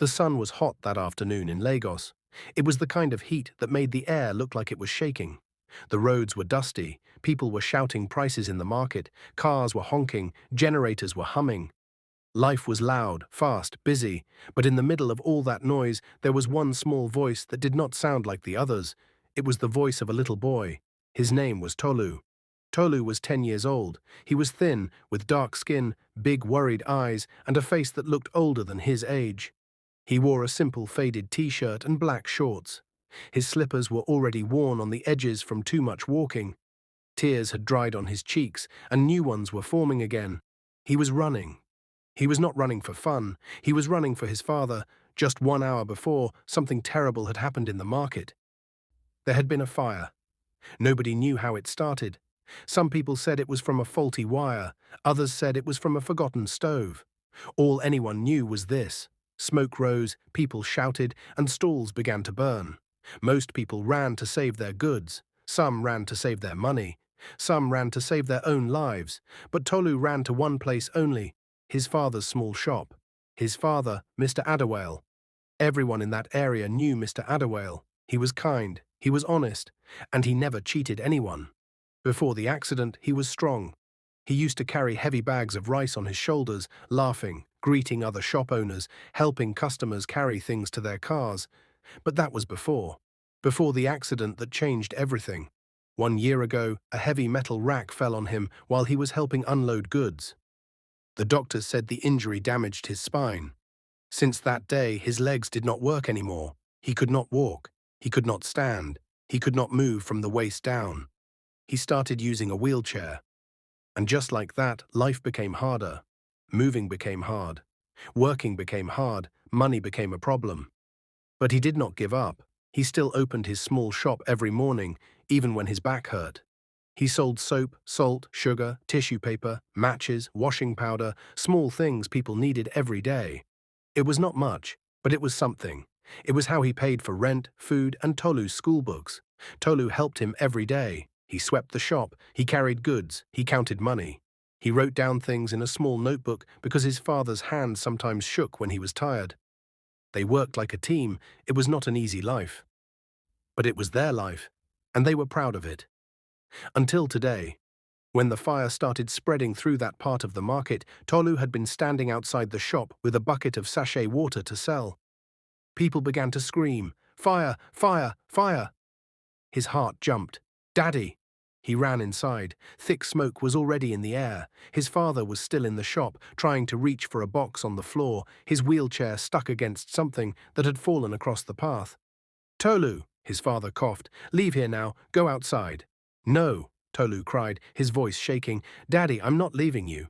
The sun was hot that afternoon in Lagos. It was the kind of heat that made the air look like it was shaking. The roads were dusty, people were shouting prices in the market, cars were honking, generators were humming. Life was loud, fast, busy, but in the middle of all that noise there was one small voice that did not sound like the others. It was the voice of a little boy. His name was Tolu. Tolu was 10 years old. He was thin, with dark skin, big worried eyes, and a face that looked older than his age. He wore a simple faded t-shirt and black shorts. His slippers were already worn on the edges from too much walking. Tears had dried on his cheeks, and new ones were forming again. He was running. He was not running for fun. He was running for his father. Just 1 hour before, something terrible had happened in the market. There had been a fire. Nobody knew how it started. Some people said it was from a faulty wire. Others said it was from a forgotten stove. All anyone knew was this. Smoke rose, people shouted, and stalls began to burn. Most people ran to save their goods. Some ran to save their money. Some ran to save their own lives. But Tolu ran to one place only, his father's small shop. His father, Mr. Adderwale. Everyone in that area knew Mr. Adderwale. He was kind, he was honest, and he never cheated anyone. Before the accident, he was strong. He used to carry heavy bags of rice on his shoulders, laughing, greeting other shop owners, helping customers carry things to their cars. But that was before the accident that changed everything. 1 year ago, a heavy metal rack fell on him while he was helping unload goods. The doctors said the injury damaged his spine. Since that day, his legs did not work anymore. He could not walk. He could not stand. He could not move from the waist down. He started using a wheelchair. And just like that, life became harder. Moving became hard. Working became hard. Money became a problem. But he did not give up. He still opened his small shop every morning, even when his back hurt. He sold soap, salt, sugar, tissue paper, matches, washing powder, small things people needed every day. It was not much, but it was something. It was how he paid for rent, food, and Tolu's school books. Tolu helped him every day. He swept the shop, he carried goods, he counted money. He wrote down things in a small notebook because his father's hands sometimes shook when he was tired. They worked like a team. It was not an easy life. But it was their life, and they were proud of it. Until today. When the fire started spreading through that part of the market, Tolu had been standing outside the shop with a bucket of sachet water to sell. People began to scream, "Fire! Fire! Fire!" His heart jumped. "Daddy!" He ran inside. Thick smoke was already in the air. His father was still in the shop, trying to reach for a box on the floor, his wheelchair stuck against something that had fallen across the path. "Tolu!" his father coughed. "Leave here now. Go outside." "No!" Tolu cried, his voice shaking. "Daddy, I'm not leaving you."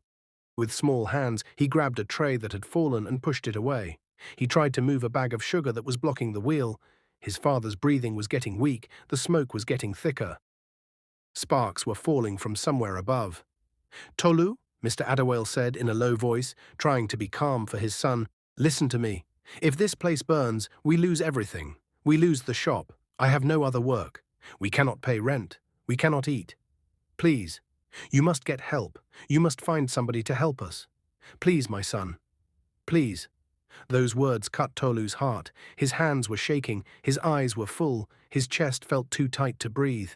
With small hands, he grabbed a tray that had fallen and pushed it away. He tried to move a bag of sugar that was blocking the wheel. His father's breathing was getting weak, the smoke was getting thicker. Sparks were falling from somewhere above. "Tolu," Mr. Adderwale said in a low voice, trying to be calm for his son, "listen to me. If this place burns, we lose everything. We lose the shop. I have no other work. We cannot pay rent. We cannot eat. Please, you must get help. You must find somebody to help us. Please, my son. Please." Those words cut Tolu's heart. His hands were shaking, his eyes were full, his chest felt too tight to breathe.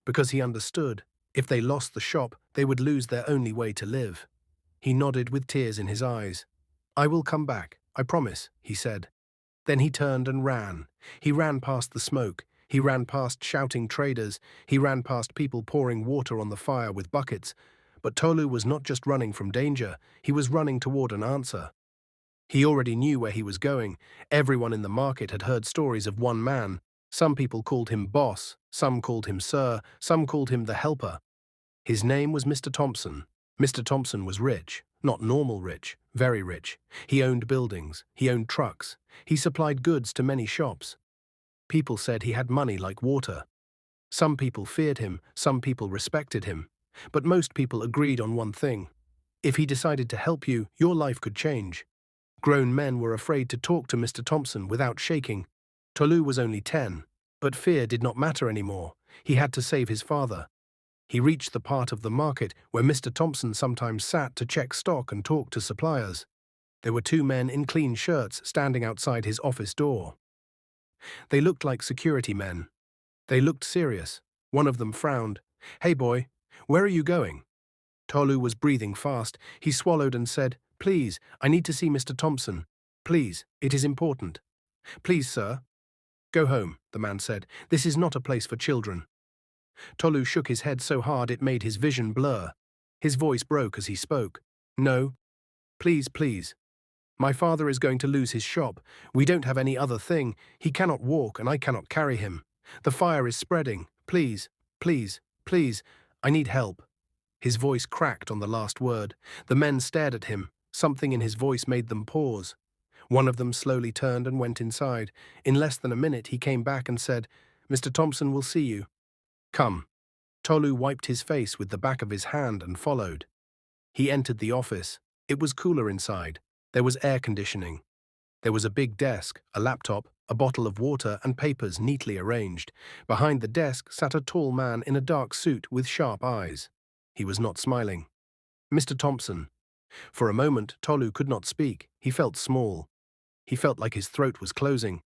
Because he understood, if they lost the shop, they would lose their only way to live. He nodded with tears in his eyes. "I will come back, I promise," he said. Then he turned and ran. He ran past the smoke. He ran past shouting traders. He ran past people pouring water on the fire with buckets. But Tolu was not just running from danger, he was running toward an answer. He already knew where he was going. Everyone in the market had heard stories of one man. Some people called him boss, some called him sir, some called him the helper. His name was Mr. Thompson. Mr. Thompson was rich, not normal rich, very rich. He owned buildings, he owned trucks, he supplied goods to many shops. People said he had money like water. Some people feared him, some people respected him. But most people agreed on one thing. If he decided to help you, your life could change. Grown men were afraid to talk to Mr. Thompson without shaking. Tolu was only 10, but fear did not matter anymore. He had to save his father. He reached the part of the market where Mr. Thompson sometimes sat to check stock and talk to suppliers. There were two men in clean shirts standing outside his office door. They looked like security men. They looked serious. One of them frowned. "Hey boy, where are you going?" Tolu was breathing fast. He swallowed and said, "Please, I need to see Mr. Thompson. Please, it is important." "Please, sir." "Go home," the man said. "This is not a place for children." Tolu shook his head so hard it made his vision blur. His voice broke as he spoke. "No. Please, please. My father is going to lose his shop. We don't have any other thing. He cannot walk and I cannot carry him. The fire is spreading. Please, please, please. I need help." His voice cracked on the last word. The men stared at him. Something in his voice made them pause. One of them slowly turned and went inside. In less than a minute he came back and said, "Mr. Thompson will see you." "Come." Tolu wiped his face with the back of his hand and followed. He entered the office. It was cooler inside. There was air conditioning. There was a big desk, a laptop, a bottle of water and papers neatly arranged. Behind the desk sat a tall man in a dark suit with sharp eyes. He was not smiling. "Mr. Thompson." For a moment, Tolu could not speak. He felt small. He felt like his throat was closing.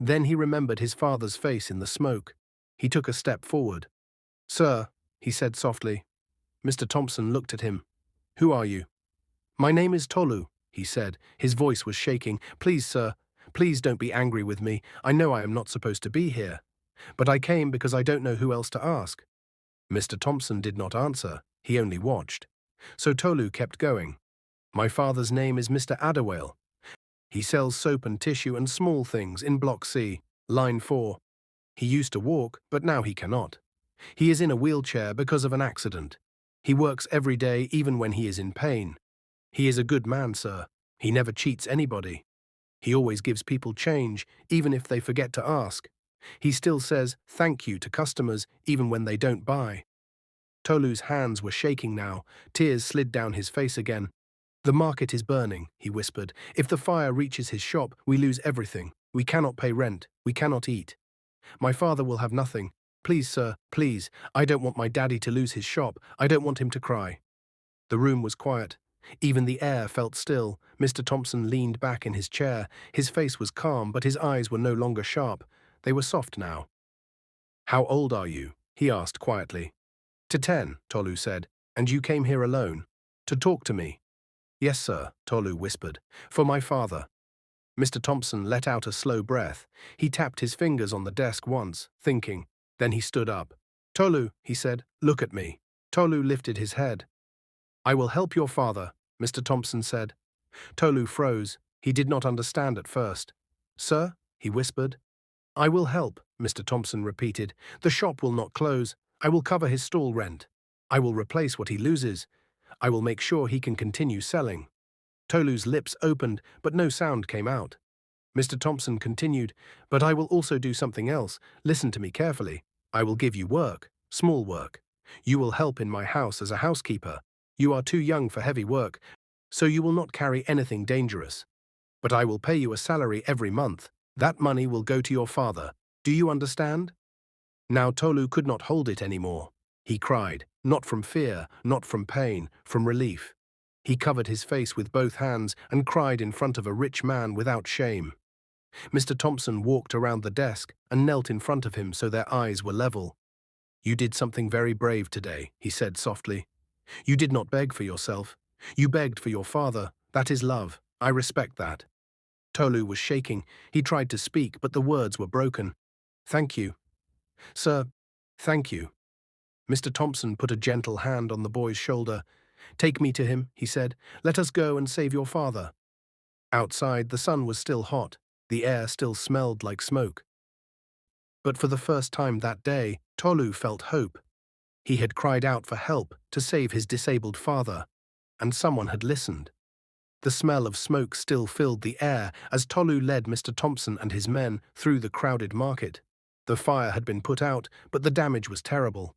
Then he remembered his father's face in the smoke. He took a step forward. "Sir," he said softly. Mr. Thompson looked at him. "Who are you?" "My name is Tolu," he said. His voice was shaking. "Please, sir, please don't be angry with me. I know I am not supposed to be here. But I came because I don't know who else to ask." Mr. Thompson did not answer. He only watched. So Tolu kept going. "My father's name is Mr. Adderwale. He sells soap and tissue and small things in Block C, Line 4. He used to walk, but now he cannot. He is in a wheelchair because of an accident. He works every day even when he is in pain. He is a good man, sir. He never cheats anybody. He always gives people change, even if they forget to ask. He still says thank you to customers even when they don't buy." Tolu's hands were shaking now. Tears slid down his face again. "The market is burning," he whispered. "If the fire reaches his shop, we lose everything. We cannot pay rent. We cannot eat. My father will have nothing. Please, sir, please. I don't want my daddy to lose his shop. I don't want him to cry." The room was quiet. Even the air felt still. Mr. Thompson leaned back in his chair. His face was calm, but his eyes were no longer sharp. They were soft now. "How old are you?" he asked quietly. "To 10, Tolu said. "And you came here alone? To talk to me?" "Yes, sir," Tolu whispered. "For my father." Mr. Thompson let out a slow breath. He tapped his fingers on the desk once, thinking. Then he stood up. "Tolu," he said, "look at me." Tolu lifted his head. "I will help your father," Mr. Thompson said. Tolu froze. He did not understand at first. "Sir?" he whispered. "I will help," Mr. Thompson repeated. "The shop will not close. I will cover his stall rent. I will replace what he loses. I will make sure he can continue selling." Tolu's lips opened, but no sound came out. Mr. Thompson continued, "But I will also do something else. Listen to me carefully. I will give you work, small work. You will help in my house as a housekeeper. You are too young for heavy work, so you will not carry anything dangerous. But I will pay you a salary every month. That money will go to your father. Do you understand?" Now Tolu could not hold it anymore. He cried, not from fear, not from pain, from relief. He covered his face with both hands and cried in front of a rich man without shame. Mr. Thompson walked around the desk and knelt in front of him so their eyes were level. "You did something very brave today," he said softly. "You did not beg for yourself. You begged for your father. That is love. I respect that." Tolu was shaking. He tried to speak, but the words were broken. "Thank you. Sir, thank you." Mr. Thompson put a gentle hand on the boy's shoulder. "Take me to him," he said. "Let us go and save your father." Outside, the sun was still hot. The air still smelled like smoke. But for the first time that day, Tolu felt hope. He had cried out for help to save his disabled father, and someone had listened. The smell of smoke still filled the air as Tolu led Mr. Thompson and his men through the crowded market. The fire had been put out, but the damage was terrible.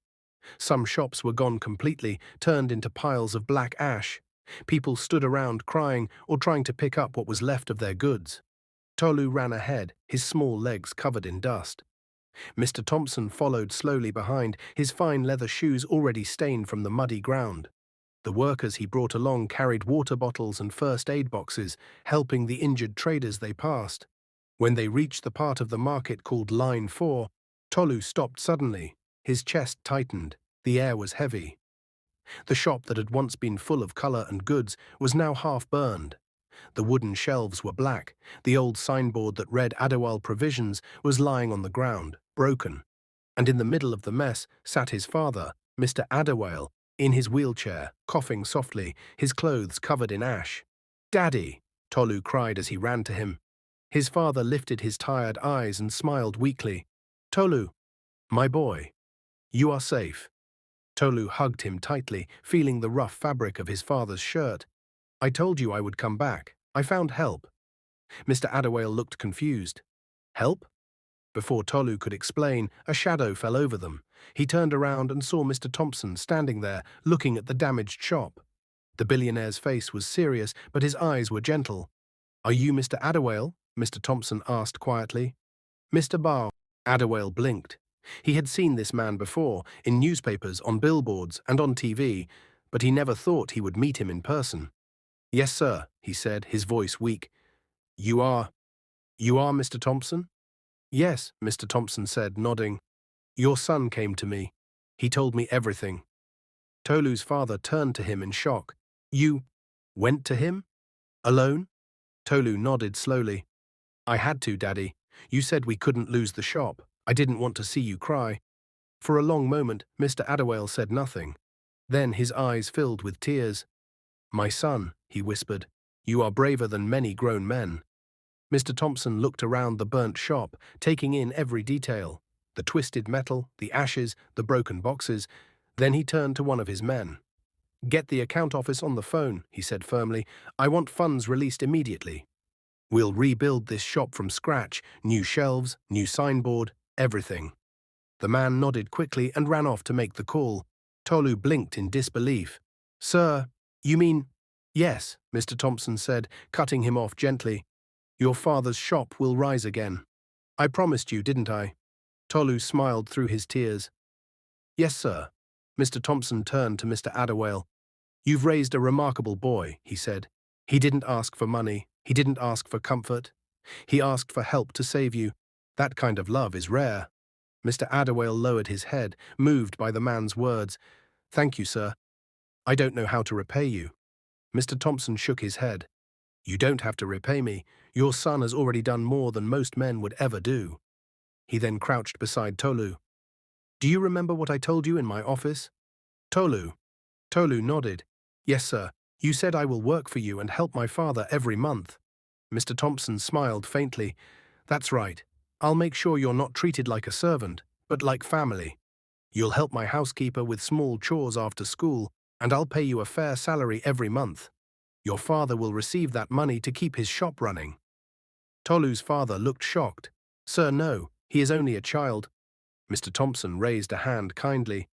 Some shops were gone completely, turned into piles of black ash. People stood around crying or trying to pick up what was left of their goods. Tolu ran ahead, his small legs covered in dust. Mr. Thompson followed slowly behind, his fine leather shoes already stained from the muddy ground. The workers he brought along carried water bottles and first aid boxes, helping the injured traders they passed. When they reached the part of the market called Line 4, Tolu stopped suddenly. His chest tightened. The air was heavy. The shop that had once been full of colour and goods was now half burned. The wooden shelves were black. The old signboard that read Adewale Provisions was lying on the ground, broken. And in the middle of the mess sat his father, Mr. Adewale, in his wheelchair, coughing softly, his clothes covered in ash. "Daddy!" Tolu cried as he ran to him. His father lifted his tired eyes and smiled weakly. "Tolu, my boy, you are safe." Tolu hugged him tightly, feeling the rough fabric of his father's shirt. "I told you I would come back. I found help." Mr. Adewale looked confused. "Help?" Before Tolu could explain, a shadow fell over them. He turned around and saw Mr. Thompson standing there, looking at the damaged shop. The billionaire's face was serious, but his eyes were gentle. "Are you Mr. Adewale?" Mr. Thompson asked quietly. "Mr. Barr." Adewale blinked. He had seen this man before, in newspapers, on billboards, and on TV, but he never thought he would meet him in person. "Yes, sir," he said, his voice weak. You are Mr. Thompson?" "Yes," Mr. Thompson said, nodding. "Your son came to me. He told me everything." Tolu's father turned to him in shock. "You went to him? Alone?" Tolu nodded slowly. "I had to, Daddy. You said we couldn't lose the shop. I didn't want to see you cry." For a long moment, Mr. Adewale said nothing. Then his eyes filled with tears. "My son," he whispered, "you are braver than many grown men." Mr. Thompson looked around the burnt shop, taking in every detail, the twisted metal, the ashes, the broken boxes. Then he turned to one of his men. "Get the account office on the phone," he said firmly. "I want funds released immediately. We'll rebuild this shop from scratch, new shelves, new signboard, everything." The man nodded quickly and ran off to make the call. Tolu blinked in disbelief. "Sir, you mean—" "Yes," Mr. Thompson said, cutting him off gently. "Your father's shop will rise again. I promised you, didn't I?" Tolu smiled through his tears. "Yes, sir." Mr. Thompson turned to Mr. Adewale. "You've raised a remarkable boy," he said. "He didn't ask for money. He didn't ask for comfort. He asked for help to save you. That kind of love is rare." Mr. Adewale lowered his head, moved by the man's words. "Thank you, sir. I don't know how to repay you." Mr. Thompson shook his head. "You don't have to repay me. Your son has already done more than most men would ever do." He then crouched beside Tolu. "Do you remember what I told you in my office?" "Tolu." Tolu nodded. "Yes, sir. You said I will work for you and help my father every month." Mr. Thompson smiled faintly. "That's right. I'll make sure you're not treated like a servant, but like family. You'll help my housekeeper with small chores after school, and I'll pay you a fair salary every month. Your father will receive that money to keep his shop running." Tolu's father looked shocked. "Sir, no, he is only a child." Mr. Thompson raised a hand kindly.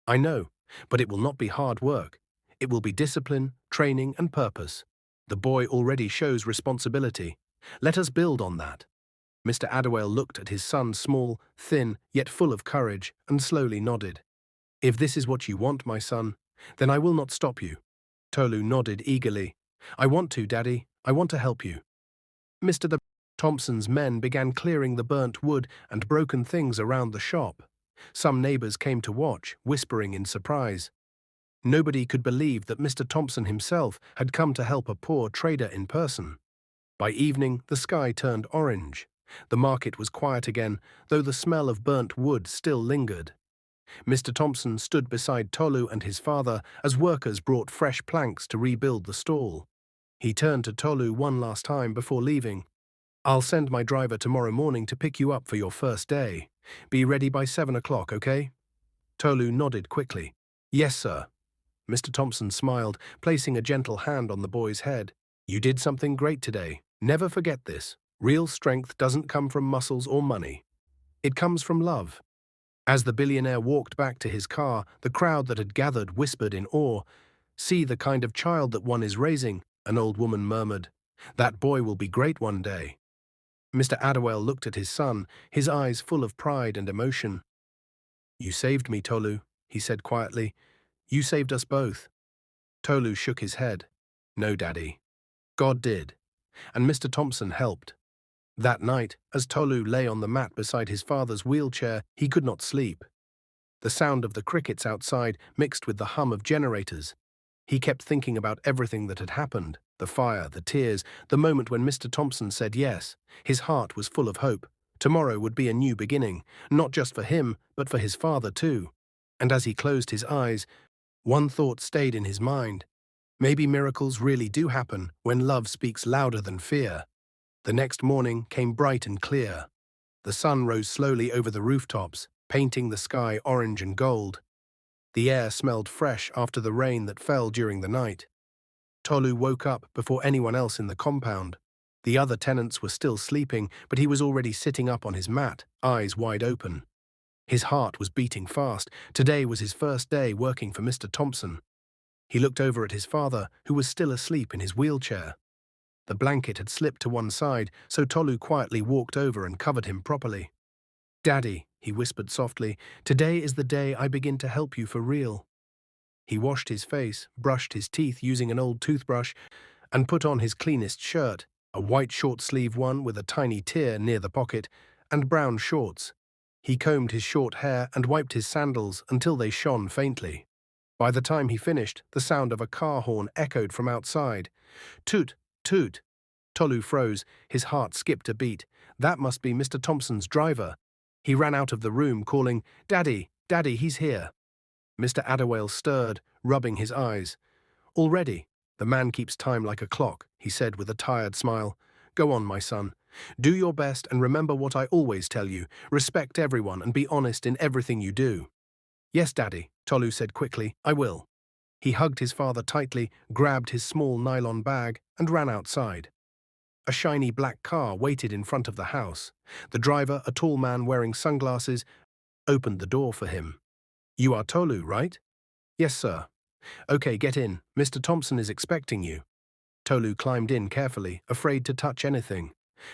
"I know, but it will not be hard work. It will be discipline, training, and purpose. The boy already shows responsibility. Let us build on that." Mr. Adewale looked at his son, small, thin, yet full of courage, and slowly nodded. "If this is what you want, my son, then I will not stop you." Tolu nodded eagerly. "I want to, Daddy. I want to help you." Mr. Thompson's men began clearing the burnt wood and broken things around the shop. Some neighbors came to watch, whispering in surprise. Nobody could believe that Mr. Thompson himself had come to help a poor trader in person. By evening, the sky turned orange. The market was quiet again, though the smell of burnt wood still lingered. Mr. Thompson stood beside Tolu and his father as workers brought fresh planks to rebuild the stall. He turned to Tolu one last time before leaving. "I'll send my driver tomorrow morning to pick you up for your first day. Be ready by 7 o'clock, okay?" Tolu nodded quickly. "Yes, sir." Mr. Thompson smiled, placing a gentle hand on the boy's head. "You did something great today. Never forget this. Real strength doesn't come from muscles or money. It comes from love." As the billionaire walked back to his car, the crowd that had gathered whispered in awe. "See the kind of child that one is raising," an old woman murmured. "That boy will be great one day." Mr. Adewale looked at his son, his eyes full of pride and emotion. "You saved me, Tolu," he said quietly. "You saved us both." Tolu shook his head. No, Daddy. God did. And Mr. Thompson helped. That night, as Tolu lay on the mat beside his father's wheelchair, he could not sleep. The sound of the crickets outside mixed with the hum of generators. He kept thinking about everything that had happened, the fire, the tears, the moment when Mr. Thompson said yes. His heart was full of hope. Tomorrow would be a new beginning, not just for him, but for his father too. And as he closed his eyes, one thought stayed in his mind. Maybe miracles really do happen when love speaks louder than fear. The next morning came bright and clear. The sun rose slowly over the rooftops, painting the sky orange and gold. The air smelled fresh after the rain that fell during the night. Tolu woke up before anyone else in the compound. The other tenants were still sleeping, but he was already sitting up on his mat, eyes wide open. His heart was beating fast. Today was his first day working for Mr. Thompson. He looked over at his father, who was still asleep in his wheelchair. The blanket had slipped to one side, so Tolu quietly walked over and covered him properly. Daddy, he whispered softly, today is the day I begin to help you for real. He washed his face, brushed his teeth using an old toothbrush, and put on his cleanest shirt, a white short-sleeve one with a tiny tear near the pocket, and brown shorts. He combed his short hair and wiped his sandals until they shone faintly. By the time he finished, the sound of a car horn echoed from outside. Toot, toot. Tolu froze, his heart skipped a beat. That must be Mr. Thompson's driver. He ran out of the room, calling, Daddy, Daddy, he's here. Mr. Adderwale stirred, rubbing his eyes. Already, the man keeps time like a clock, he said with a tired smile. Go on, my son. Do your best and remember what I always tell you. Respect everyone and be honest in everything you do. Yes, Daddy, Tolu said quickly, I will. He hugged his father tightly, grabbed his small nylon bag, and ran outside. A shiny black car waited in front of the house. The driver, a tall man wearing sunglasses, opened the door for him. You are Tolu, right? Yes, sir. Okay, get in. Mr. Thompson is expecting you. Tolu climbed in carefully, afraid to touch anything.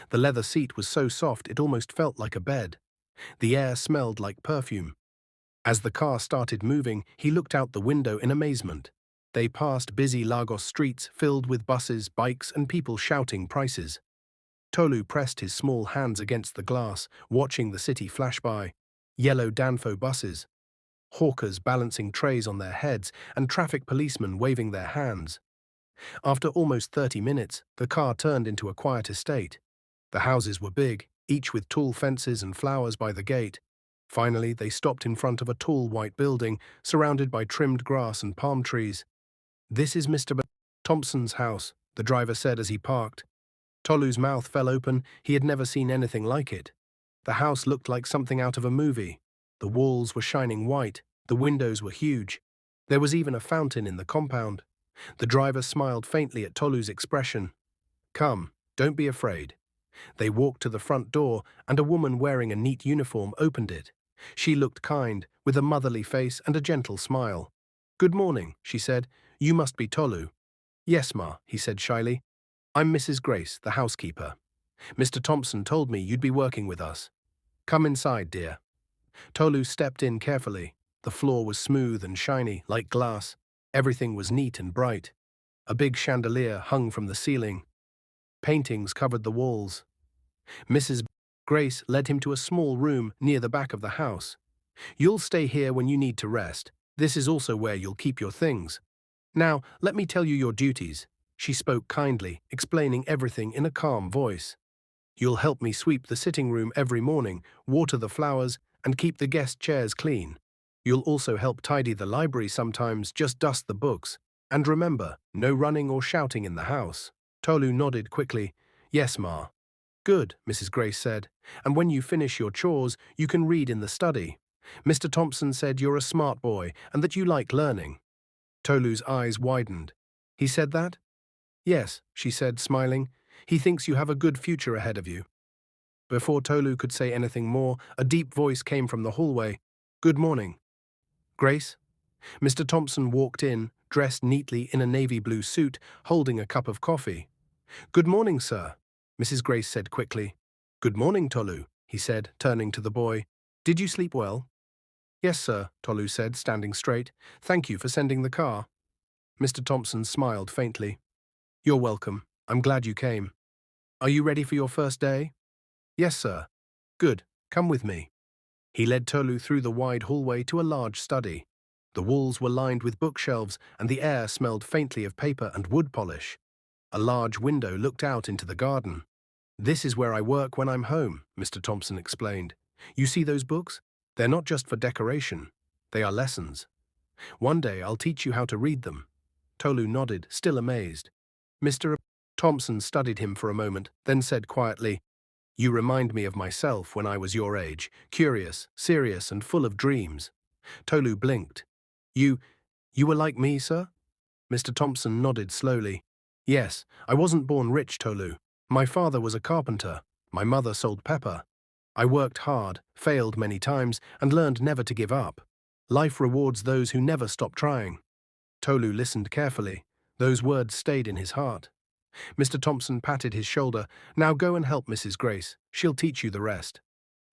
The leather seat was so soft it almost felt like a bed. The air smelled like perfume. As the car started moving, he looked out the window in amazement. They passed busy Lagos streets filled with buses, bikes, and people shouting prices. Tolu pressed his small hands against the glass, watching the city flash by. Yellow Danfo buses, hawkers balancing trays on their heads, and traffic policemen waving their hands. After almost 30 minutes, the car turned into a quiet estate. The houses were big, each with tall fences and flowers by the gate. Finally, they stopped in front of a tall white building, surrounded by trimmed grass and palm trees. This is Mr. Thompson's house, the driver said as he parked. Tolu's mouth fell open. He had never seen anything like it. The house looked like something out of a movie. The walls were shining white. The windows were huge. There was even a fountain in the compound. The driver smiled faintly at Tolu's expression. Come, don't be afraid. They walked to the front door, and a woman wearing a neat uniform opened it. She looked kind, with a motherly face and a gentle smile. Good morning, she said. You must be Tolu. Yes, Ma, he said shyly. I'm Mrs. Grace, the housekeeper. Mr. Thompson told me you'd be working with us. Come inside, dear. Tolu stepped in carefully. The floor was smooth and shiny, like glass. Everything was neat and bright. A big chandelier hung from the ceiling. Paintings covered the walls. Mrs. Grace led him to a small room near the back of the house. You'll stay here when you need to rest. This is also where you'll keep your things. Now, let me tell you your duties. She spoke kindly, explaining everything in a calm voice. You'll help me sweep the sitting room every morning, water the flowers, and keep the guest chairs clean. You'll also help tidy the library sometimes, just dust the books. And remember, no running or shouting in the house. Tolu nodded quickly. Yes, Ma. Good, Mrs. Grace said. And when you finish your chores, you can read in the study. Mr. Thompson said you're a smart boy and that you like learning. Tolu's eyes widened. He said that? Yes, she said, smiling. He thinks you have a good future ahead of you. Before Tolu could say anything more, a deep voice came from the hallway. Good morning. Grace? Mr. Thompson walked in, dressed neatly in a navy blue suit, holding a cup of coffee. Good morning, sir, Mrs. Grace said quickly. Good morning, Tolu, he said, turning to the boy. Did you sleep well? Yes, sir, Tolu said, standing straight. Thank you for sending the car. Mr. Thompson smiled faintly. You're welcome. I'm glad you came. Are you ready for your first day? Yes, sir. Good. Come with me. He led Tolu through the wide hallway to a large study. The walls were lined with bookshelves, and the air smelled faintly of paper and wood polish. A large window looked out into the garden. This is where I work when I'm home, Mr. Thompson explained. You see those books? They're not just for decoration. They are lessons. One day I'll teach you how to read them. Tolu nodded, still amazed. Mr. Thompson studied him for a moment, then said quietly, You remind me of myself when I was your age, curious, serious, and full of dreams. Tolu blinked. You were like me, sir? Mr. Thompson nodded slowly. Yes, I wasn't born rich, Tolu. My father was a carpenter. My mother sold pepper. I worked hard, failed many times, and learned never to give up. Life rewards those who never stop trying. Tolu listened carefully. Those words stayed in his heart. Mr. Thompson patted his shoulder. Now go and help Mrs. Grace. She'll teach you the rest.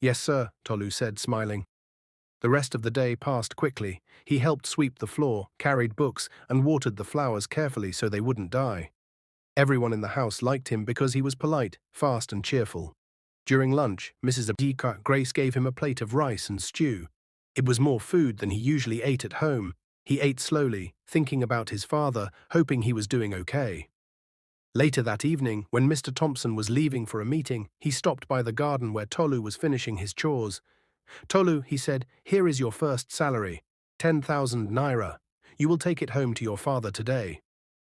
Yes, sir, Tolu said, smiling. The rest of the day passed quickly. He helped sweep the floor, carried books, and watered the flowers carefully so they wouldn't die. Everyone in the house liked him because he was polite, fast, and cheerful. During lunch, Mrs. Grace gave him a plate of rice and stew. It was more food than he usually ate at home. He ate slowly, thinking about his father, hoping he was doing okay. Later that evening, when Mr. Thompson was leaving for a meeting, he stopped by the garden where Tolu was finishing his chores. Tolu, he said, here is your first salary, 10,000 naira. You will take it home to your father today.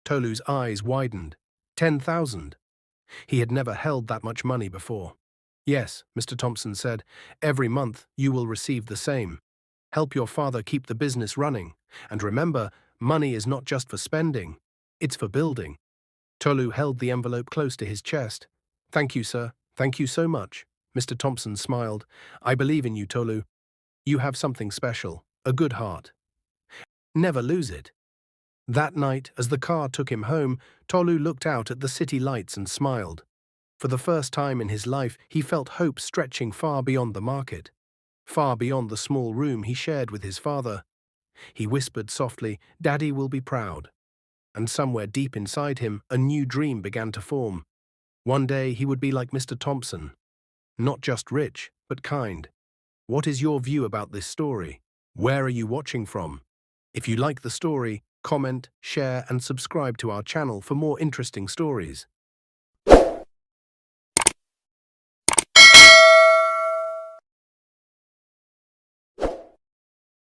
Tolu's eyes widened. 10,000. He had never held that much money before. Yes, Mr. Thompson said, every month you will receive the same. Help your father keep the business running. And remember, money is not just for spending, it's for building. Tolu held the envelope close to his chest. Thank you, sir. Thank you so much. Mr. Thompson smiled. I believe in you, Tolu. You have something special, a good heart. Never lose it. That night, as the car took him home, Tolu looked out at the city lights and smiled. For the first time in his life, he felt hope stretching far beyond the market, far beyond the small room he shared with his father. He whispered softly, Daddy will be proud. And somewhere deep inside him, a new dream began to form. One day he would be like Mr. Thompson. Not just rich, but kind. What is your view about this story? Where are you watching from? If you like the story, comment, share, and subscribe to our channel for more interesting stories.